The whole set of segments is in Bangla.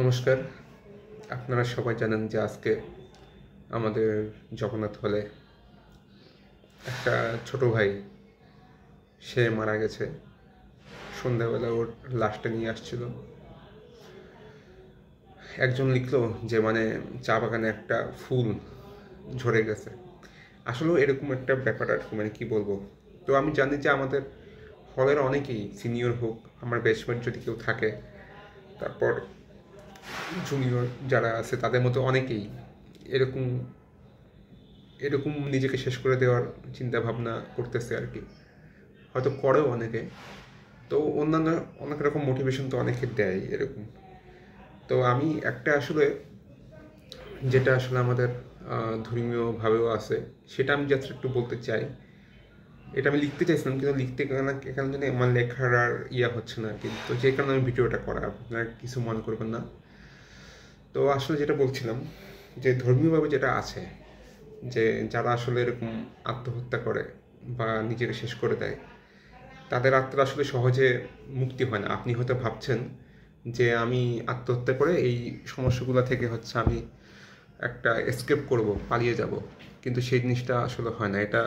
নমস্কার। আপনারা সবাই জানেন যে আজকে আমাদের জগন্নাথ হলে একটা ছোট ভাই সে মারা গেছে। সন্ধ্যাবেলা ওর লাশটা নিয়ে আসছিল। একজন লিখলো যে চা বাগানে একটা ফুল ঝরে গেছে। আসলেও এরকম একটা ব্যাপার আর কি, কি বলবো। তো আমি জানি যে আমাদের হলের অনেকেই, সিনিয়র হোক, আমার ব্যাচমেট যদি কেউ থাকে, তারপর জুনিয়র যারা আছে তাদের মধ্যে অনেকেই এরকম এরকম নিজেকে শেষ করে দেওয়ার চিন্তা ভাবনা করতেছে আর কি, হয়তো করেও অনেকে। তো অন্যান্য অনেক রকম মোটিভেশন তো অনেকে দেয় এরকম। তো আমি একটা আসলে যেটা আসলে আমাদের ধর্মীয়ভাবেও আছে, সেটা আমি জাস্ট একটু বলতে চাই। এটা আমি লিখতে চাইছিলাম, কিন্তু লিখতে এখানে জন্য আমার লেখার আর হচ্ছে না আর কি। তো যে কারণে আমি ভিডিওটা করা, আপনারা কিছু মনে করবেন না। তো আসলে যেটা বলছিলাম, যে ধর্মীয়ভাবে যেটা আছে, যে যারা আসলে এরকম আত্মহত্যা করে বা নিজেকে শেষ করে দেয়, তাদের আত্মার আসলে সহজে মুক্তি হয় না। আপনি হয়তো ভাবছেন যে আমি আত্মহত্যা করে এই সমস্যাগুলো থেকে আমি একটা এসকেপ করব, পালিয়ে যাব, কিন্তু সেই জিনিসটা আসলে হয় না। এটা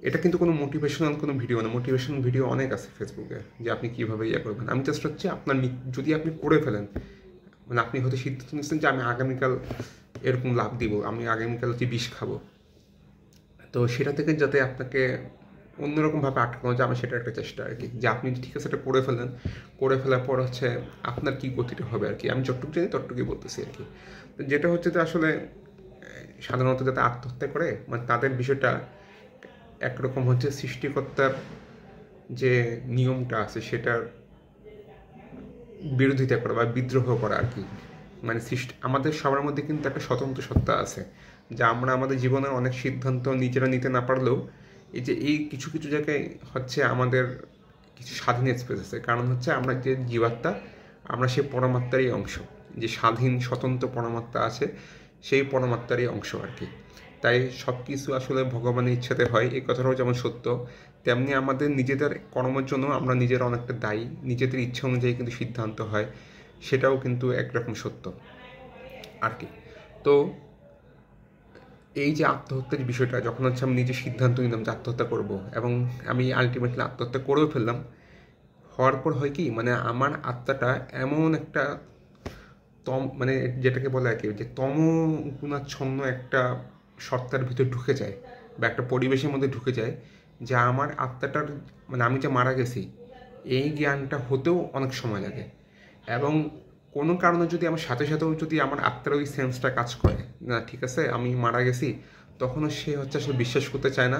এটা কিন্তু কোনো মোটিভেশনাল কোনো ভিডিও না। মোটিভেশনাল ভিডিও অনেক আছে ফেসবুকে, যে আপনি কীভাবে করবেন। আমি জাস্ট আপনার যদি আপনি করে ফেলেন, আপনি হয়তো সিদ্ধান্ত নিচ্ছেন যে আমি আগামীকাল এরকম লাভ দিব, আমি আগামীকাল বিষ খাবো, তো সেটা থেকে যাতে আপনাকে অন্যরকমভাবে আটকানো যায়, আমি সেটা একটা চেষ্টা আর কি। যে আপনি ঠিক আছে এটা করে ফেলেন, করে ফেলার পর আপনার কী গতিটা হবে আর কি। আমি যতটুকু জানি ততটুকুই বলতেছি আর কি। তো যেটা যে আসলে সাধারণত যাতে আত্মহত্যা করে, তাদের বিষয়টা একরকম সৃষ্টিকর্তার যে নিয়মটা আছে সেটার বিরোধিতা করা বা বিদ্রোহ করা আর কি। আমাদের সবার মধ্যে কিন্তু একটা স্বতন্ত্র সত্তা আছে, যা আমরা আমাদের জীবনের অনেক সিদ্ধান্ত নিজেরা নিতে না পারলেও এই কিছু কিছু জায়গায় আমাদের কিছু স্বাধীন স্পেস আছে। কারণ আমরা যে জীবাত্মা, আমরা সেই পরমাত্মারই অংশ। যে স্বাধীন স্বতন্ত্র পরমাত্মা আছে, সেই পরমাত্মারই অংশ আর কি। তাই সব কিছু আসলে ভগবানের ইচ্ছাতে হয়, এই কথাটাও যেমন সত্য, তেমনি আমাদের নিজেদের কর্মের জন্য আমরা নিজেরা অনেকটা দায়ী। নিজেদের ইচ্ছা অনুযায়ী কিন্তু সিদ্ধান্ত হয়, সেটাও কিন্তু একরকম সত্য আর কি। তো এই যে আত্মহত্যার বিষয়টা, যখন আমি নিজে সিদ্ধান্ত নিলাম যে আত্মহত্যা করব, এবং আমি আলটিমেটলি আত্মহত্যা করেও ফেললাম, হওয়ার পর হয় কি, আমার আত্মাটা এমন একটা যেটাকে বলে আর কি, যে গুণাচ্ছন্ন একটা সত্তার ভিতরে ঢুকে যায়, বা একটা পরিবেশের মধ্যে ঢুকে যায়, যা আমার আত্মাটার আমি যে মারা গেছি এই জ্ঞানটা হতেও অনেক সময় লাগে। এবং কোনো কারণে যদি আমার সাথে সাথেও যদি আমার আত্মার ওই সেন্সটা কাজ করে, না ঠিক আছে আমি মারা গেছি, তখনও সে আসলে বিশ্বাস করতে চায় না।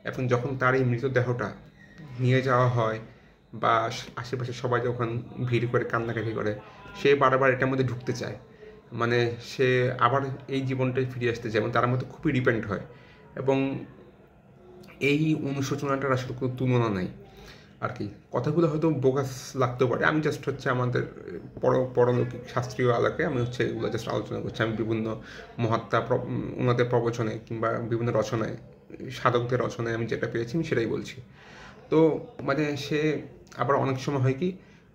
এবং যখন তার এই মৃতদেহটা নিয়ে যাওয়া হয়, বা আশেপাশে সবাই যখন ভিড় করে কান্নাকাটি করে, সে বারবার এটার মধ্যে ঢুকতে চায়। সে আবার এই জীবনটাই ফিরে আসতে চায়, এবং তার মধ্যে খুবই ডিপেন্ড হয়। এবং এই অনুশোচনাটার আসলে কোনো তুলনা নাই আর কি। কথাগুলো হয়তো বোগাস লাগতে পারে, আমি জাস্ট আমাদের পরলৌকিক শাস্ত্রীয় আলোকে আমি এগুলো জাস্ট আলোচনা করছি। আমি বিভিন্ন মহাত্মা ওনাদের প্রবচনে কিংবা বিভিন্ন রচনায়, সাধকদের রচনায় আমি যেটা পেয়েছি আমি সেটাই বলছি। তো সে আবার অনেক সময় হয় কি,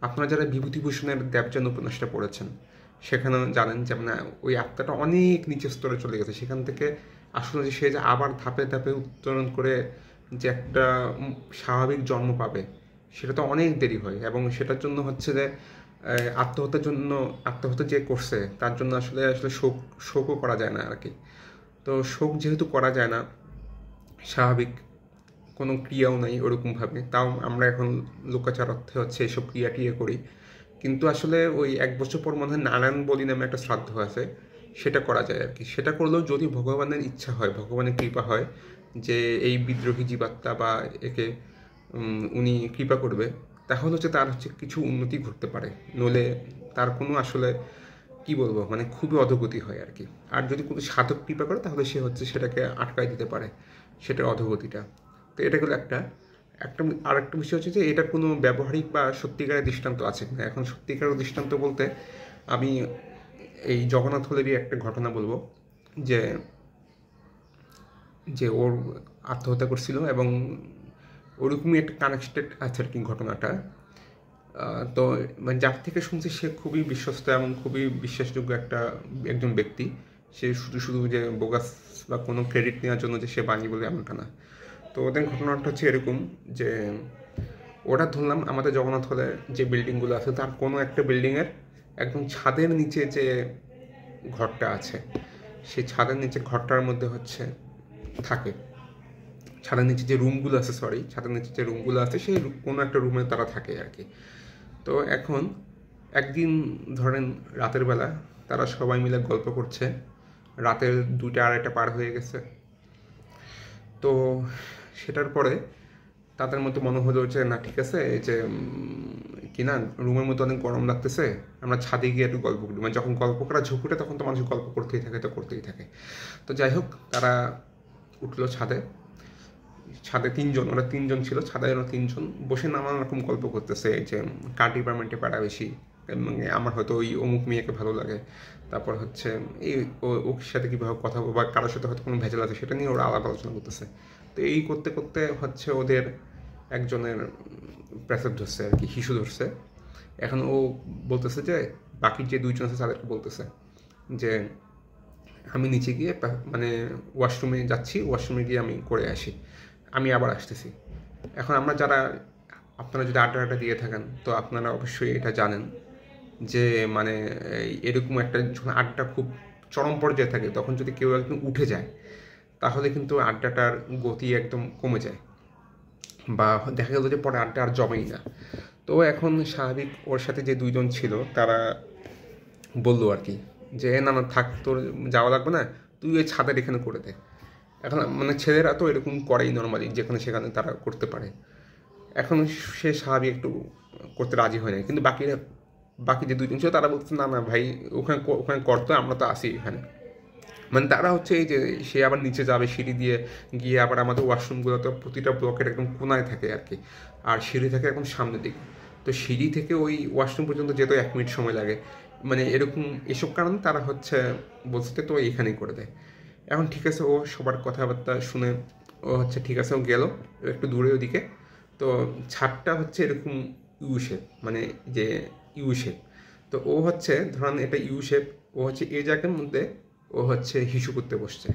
আপনারা যারা বিভূতিভূষণের দেবযান উপন্যাসটা পড়েছেন, সেখানে জানেন যে ওই আত্মাটা অনেক নিচের স্তরে চলে গেছে। সেখান থেকে আসলে সে যে আবার ধাপে ধাপে উত্তরণ করে যে একটা স্বাভাবিক জন্ম পাবে, সেটা তো অনেক দেরি হয়। এবং সেটার জন্য যে আত্মহত্যা যে করছে তার জন্য আসলে আসলে শোকও করা যায় না আর কি। তো শোক যেহেতু করা যায় না, স্বাভাবিক কোনো ক্রিয়াও নাই ওরকমভাবে, তাও আমরা এখন লোকাচার অর্থে এসব ক্রিয়া টিয়া করি। কিন্তু আসলে ওই 1 বছর পর মনে হয় নারায়ণ বলি নামে একটা শ্রাদ্ধ আছে, সেটা করা যায় আর কি। সেটা করলেও যদি ভগবানের ইচ্ছা হয়, ভগবানের কৃপা হয়, যে এই বিদ্রোহী জীবাত্মা বা একে উনি কৃপা করবে, তাহলে তার কিছু উন্নতি ঘটতে পারে। নইলে তার কোনো আসলে কি বলবো, খুবই অধোগতি হয় আর কি। আর যদি কোনো সাধক কৃপা করে, তাহলে সে সেটাকে আটকায় দিতে পারে, সেটার অধোগতিটা। তো এটা গেলো একটা একটা আর একটা বিষয় যে এটা কোনো ব্যবহারিক বা সত্যিকারের দৃষ্টান্ত আছে না। এখন সত্যিকারের দৃষ্টান্ত বলতে আমি এই জগন্নাথ হলেরই একটা ঘটনা বলবো, যে যে ওর আত্মহত্যা করছিল, এবং ওরকমই একটা কানেক্টেড আছে আর কি ঘটনাটা। তো মানে যার থেকে শুনছি সে খুবই বিশ্বস্ত এবং খুবই বিশ্বাসযোগ্য একজন ব্যক্তি। সে শুধু শুধু যে বোগাস বা কোনো ক্রেডিট নেওয়ার জন্য যে সে বানিয়ে বলে এমনটা না। তো ওদের ঘটনাটা হচ্ছে এরকম যে ওটা ধরলাম আমাদের জগন্নাথ হলে যে বিল্ডিংগুলো আছে তার কোনো একটা বিল্ডিংয়ের একদম ছাদের নিচে যে ঘরটা আছে, সেই ছাদের নিচে ঘরটার মধ্যে হচ্ছে থাকে, ছাদের নিচে যে রুমগুলো আছে, ছাদের নিচে যে রুমগুলো আছে সেই কোনো একটা রুমে তারা থাকে আর কি। তো এখন একদিন ধরেন রাতের বেলা তারা সবাই মিলে গল্প করছে, রাতের 2টা 2:30 পার হয়ে গেছে। তো সেটার পরে তাদের মধ্যে মনে হলো যে না ঠিক আছে, এই যে কি না রুমের মধ্যে অনেক গরম লাগতেছে, আমরা ছাদে গিয়ে একটু গল্প করি। মানে যখন গল্প করা ঝুঁক উঠে তখন তো মানুষ গল্প করতেই থাকে, তো করতেই থাকে। তো যাই হোক, তারা উঠলো ছাদে। ছাদে 3জন, ওরা 3জন ছিল, ছাদে ওরা 3জন বসে নানান রকম গল্প করতেছে যে কার ডিপার্টমেন্টে পাড়া বেশি, আমার হয়তো ওই অমুক মেয়েকে ভালো লাগে, তারপর হচ্ছে এই ওর সাথে কীভাবে কথা বলবো, বা কারোর সাথে হয়তো কোনো ভেজাল আছে সেটা নিয়ে ওরা আলাপ আলোচনা করতেছে। তো এই করতে করতে হচ্ছে ওদের একজনের প্রেসার ধরছে আর কি, হিসু ধরছে। এখন ও বলতেছে যে বাকি যে 2জন আছে তাদেরকে বলতেছে যে আমি নিচে গিয়ে মানে ওয়াশরুমে যাচ্ছি, ওয়াশরুমে গিয়ে আমি করে আসি, আমি আবার আসতেছি। এখন আপনারা যদি আড্ডা দিয়ে থাকেন তো আপনারা অবশ্যই এটা জানেন যে মানে এরকম একটা যখন আড্ডা খুব চরম পর্যায়ে থাকে তখন যদি কেউ একদম উঠে যায় তাহলে কিন্তু আড্ডাটার গতি একদম কমে যায়, বা দেখা গেল যে পরে আড্ডা আর জমেই না। তো এখন স্বাভাবিক ওর সাথে যে 2জন ছিল তারা বললো আর কি যে না না থাক, তোর যাওয়া লাগবে না, তুই ওই ছাদের এখানে করে দে। এখন মানে ছেলেরা তো এরকম করেই নর্মালি, যেখানে সেখানে তারা করতে পারে। এখন সে স্বাভাবিক একটু করতে রাজি হয় না, কিন্তু বাকি যে 2জন ছিল তারা বলছে না না ভাই, ওখানে করতো, আমরা তো আসি এখানে। মানে তারা হচ্ছে এই যে সে আবার নিচে যাবে সিঁড়ি দিয়ে গিয়ে, আবার আমাদের ওয়াশরুমগুলো তো প্রতিটা ব্লকের একদম কোনায় থাকে আর কি, আর সিঁড়ি থাকে একদম সামনের দিকে। তো সিঁড়ি থেকে ওই ওয়াশরুম পর্যন্ত যেত 1 মিনিট সময় লাগে। মানে এরকম এসব কারণে তারা হচ্ছে বলছে তো এখানেই করে দেয়। এখন ঠিক আছে, ও সবার কথাবার্তা শুনে ও হচ্ছে ঠিক আছে, ও গেল একটু দূরে ওদিকে। তো ছাদটা হচ্ছে এরকম ইউ শেপ, মানে যে ইউ শেপ। তো ও হচ্ছে ধরেন এটা ইউ শেপ, ও হচ্ছে এই জায়গার মধ্যে ও হচ্ছে হিসু করতে বসছে।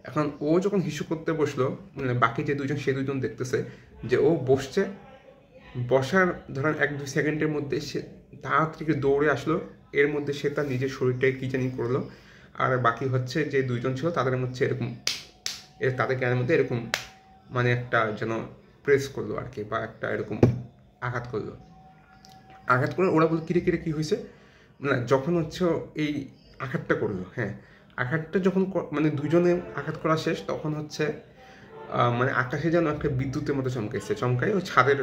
এখন ও যখন হিসু করতে বসলো, মানে বাকি যে 2জন সে 2জন দেখতেছে যে ও বসছে, বসার ধরেন 1-2 সেকেন্ডের মধ্যে সে তাড়াতাড়ি দৌড়ে আসলো, এর মধ্যে সে তার নিজের শরীরটাকে কি জানি করলো, আর বাকি হচ্ছে যে 2জন ছিল তাদের মধ্যে এরকম তাদের জ্ঞানের মধ্যে এরকম মানে একটা যেন প্রেস করলো আর কি, বা একটা এরকম আঘাত করলো। আঘাত করে ওরা বললো কিরে কিরে কী হয়েছে, না যখন হচ্ছে এই আঘাতটা করলো, হ্যাঁ আঘাতটা যখন মানে 2জনে আঘাত করা শেষ তখন হচ্ছে মানে আকাশে যেন একটা বিদ্যুতের মতো চমকায় ওই ছাদের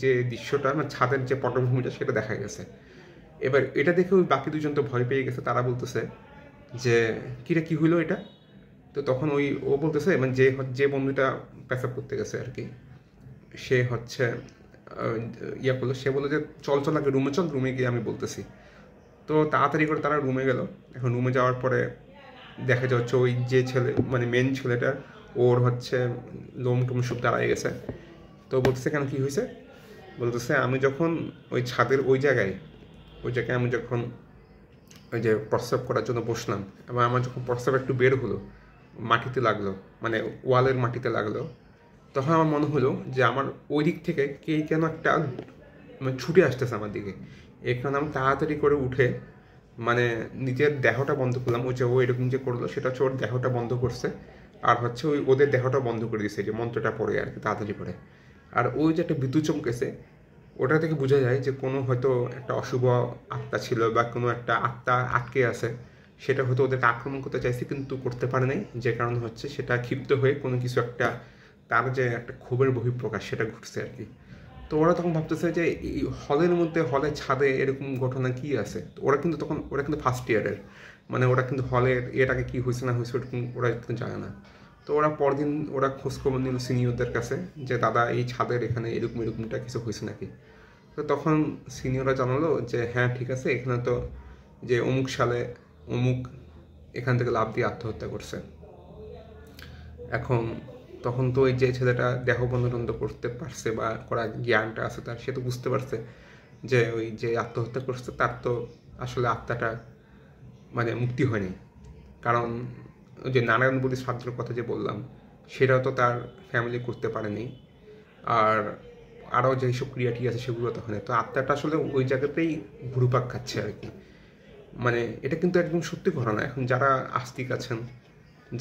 যে দৃশ্যটা, মানে ছাদের যে পটভূমিটা সেটা দেখা গেছে। এবার এটা দেখে ওই বাকি 2জন তো ভয় পেয়ে গেছে, তারা বলতেছে যে কিরে কী হইলো এটা। তো তখন ও বলতেছে মানে যে বন্ধুটা পেশাব করতে গেছে আর কি, সে হচ্ছে ইয়া করলো, সে বললো যে চল আগে রুমে চল, রুমে গিয়ে আমি বলতেছি। তো তাড়াতাড়ি করে তারা রুমে গেল। এখন রুমে যাওয়ার পরে দেখা যাচ্ছে ওই যে ছেলে মানে মেন ছেলেটা, ওর হচ্ছে লোম টোম সব দাঁড়ায় গেছে। তো বলতেছে কেন কী হয়েছে, বলতেছে আমি যখন ওই ছাদের ওই জায়গায় আমি যখন ওই যে প্রস্রাব করার জন্য বসলাম, এবং আমার যখন প্রস্রাব একটু বের হলো, মাটিতে লাগলো, মানে ওয়ালের মাটিতে লাগলো, তখন আমার মনে হলো যে আমার ওই দিক থেকে কে কেন একটা মানে ছুটে আসতেছে আমার দিকে। এখানে আমি তাড়াতাড়ি করে উঠে মানে নিজের দেহটা বন্ধ করলাম, ওই যে ও এরকম যে করলো সেটা হচ্ছে ওর দেহটা বন্ধ করছে, আর হচ্ছে ওদের দেহটা বন্ধ করে দিচ্ছে যে মন্ত্রটা পড়ে আর কি তাড়াতাড়ি করে। আর ওই যে একটা বিদ্যুৎ চমকেছে, ওটা থেকে বোঝা যায় যে কোনো হয়তো একটা অশুভ আত্মা ছিল বা কোনো একটা আত্মা আটকে আছে, সেটা হয়তো ওদেরকে আক্রমণ করতে চাইছে কিন্তু করতে পারে নাই, যে কারণ হচ্ছে সেটা ক্ষিপ্ত হয়ে কোনো কিছু একটা তার যে একটা ক্ষোভের বহিঃপ্রকাশ সেটা ঘটছে আর কি। তো ওরা তখন ভাবতেছে যে এই হলের ছাদে এরকম ঘটনা কি আছে। তো ওরা কিন্তু ফার্স্ট ইয়ারের, মানে ওরা কিন্তু হলের এটাকে কি হয়েছে না হয়েছে ওরা কিন্তু জানে না। তো ওরা পরদিন ওরা খোঁজখবর নিল সিনিয়রদের কাছে যে দাদা এই ছাদের এখানে এরকমটা কিছু হয়েছে নাকি। তো তখন সিনিয়ররা জানালো যে হ্যাঁ ঠিক আছে, এখানে তো যে অমুক সালে অমুক এখান থেকে লাফ দিয়ে আত্মহত্যা করছে। এখন তখন তো ওই যে ছেলেটা দেহ বন্ধন করতে পারছে বা করার জ্ঞানটা আছে তার, সে তো বুঝতে পারছে যে ওই যে আত্মহত্যা করছে তার তো আসলে আত্মাটা মানে মুক্তি হয়নি, কারণ ওই যে নারায়ণ বলি শ্রাদ্ধর কথা যে বললাম সেটাও তো তার ফ্যামিলি করতে পারেনি, আর আরও যেসব ক্রিয়াটি আছে সেগুলো তো হয় না। তো আত্মাটা আসলে ওই জায়গাতেই ঘুরপাক খাচ্ছে আর কি। মানে এটা কিন্তু একদম সত্যি ঘটনা। এখন যারা আস্তিক আছেন,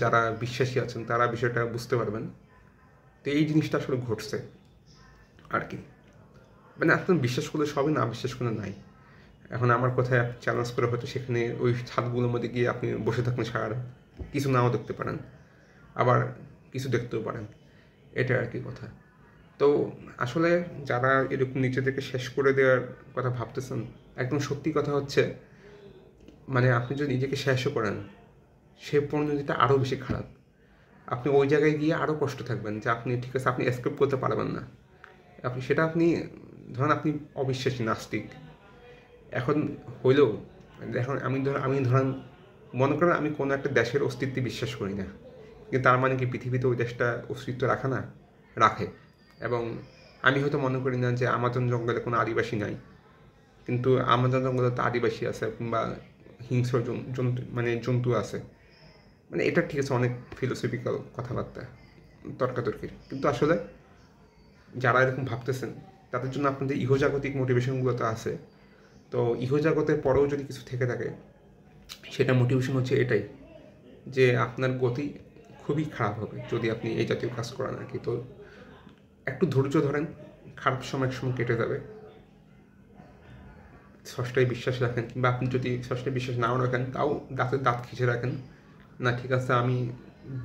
যারা বিশ্বাসী আছেন, তারা বিষয়টা বুঝতে পারবেন। তো এই জিনিসটা আসলে ঘটছে আর কি। মানে আপনার বিশ্বাস করলে সবই, না বিশ্বাস করলে নাই। এখন আমার কথায় চ্যালেঞ্জ করে হয়তো সেখানে ওই ছাদগুলোর মধ্যে গিয়ে আপনি বসে থাকবেন সারা, কিছু নাও দেখতে পারেন, আবার কিছু দেখতেও পারেন, এটা আর কি কথা। তো আসলে যারা এরকম নিজেদেরকে শেষ করে দেওয়ার কথা ভাবতেছেন, একদম সত্যি কথা হচ্ছে মানে আপনি যদি নিজেকে শেষও করেন, সে পরিণতিটা আরও বেশি খারাপ। আপনি ওই জায়গায় গিয়ে আরও কষ্ট থাকবেন যে আপনি ঠিক আছে, আপনি এসকেপ করতে পারবেন না। আপনি ধরেন আপনি অবিশ্বাসী নাস্তিক, এখন হইলেও এখন আমি ধরেন মনে করেন আমি কোনো একটা দেশের অস্তিত্বে বিশ্বাস করি না, কিন্তু তার মানে কি পৃথিবীতে ওই দেশটা অস্তিত্ব রাখে না? রাখে। এবং আমি হয়তো মনে করি না যে আমাজন জঙ্গলে কোনো আদিবাসী নাই, কিন্তু আমাজন জঙ্গলে তো আদিবাসী আছে, কিংবা হিংস্র জন্তু মানে জন্তু আছে। মানে এটা ঠিক আছে, অনেক ফিলোসফিক্যাল কথাবার্তা, তর্কাতর্কির, কিন্তু আসলে যারা এরকম ভাবতেছেন তাদের জন্য আপনাদের ইহজাগতিক মোটিভেশনগুলো তো আছে। তো ইহজাগতের পরেও যদি কিছু থেকে থাকে, সেটা মোটিভেশন হচ্ছে এটাই যে আপনার গতি খুবই খারাপ হবে যদি আপনি এই জাতীয় কাজ করেন আর কি। তো একটু ধৈর্য ধরেন, খারাপ সময় এক সময় কেটে যাবে। স্রষ্টায় বিশ্বাস রাখেন, কিংবা আপনি যদি স্রষ্টায় বিশ্বাস নাও রাখেন তাও দাঁতের দাঁত খিঁচে রাখেন, না ঠিক আছে আমি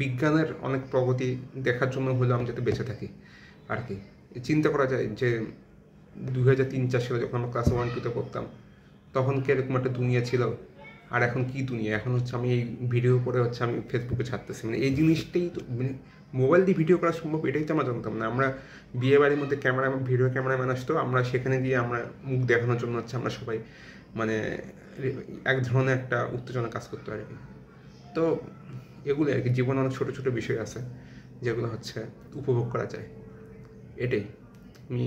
বিজ্ঞানের অনেক প্রগতি দেখার জন্য হলেও আমি যাতে বেঁচে থাকি আর কি। চিন্তা করা যায় যে 2003-4 সালে যখন আমরা ক্লাস 1-2-তে পড়তাম, তখন কি এরকম একটা দুনিয়া ছিল, আর এখন কি দুনিয়া। এখন হচ্ছে আমি এই ভিডিও করে হচ্ছে আমি ফেসবুকে ছাড়তেছি, মানে এই জিনিসটাই তো মানে মোবাইল দিয়ে ভিডিও করা সম্ভব, এটাই তো আমরা জানতাম না। আমরা বিয়ে বাড়ির মধ্যে ভিডিও ক্যামেরাম্যান আসতো, আমরা সেখানে গিয়ে আমরা মুখ দেখানোর জন্য হচ্ছে আমরা সবাই মানে এক ধরনের একটা উত্তেজনা কাজ করতো আর কি। তো এগুলো আর কি, জীবনে অনেক ছোটো ছোটো বিষয় আছে যেগুলো হচ্ছে উপভোগ করা যায়, এটাই। আমি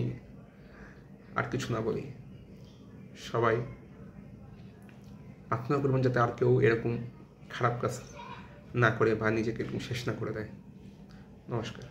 আর কিছু না বলি, সবাই প্রার্থনা করবেন যাতে আর কেউ এরকম খারাপ কাজ না করে বা নিজেকে এরকম শেষ না করে দেয়। নমস্কার।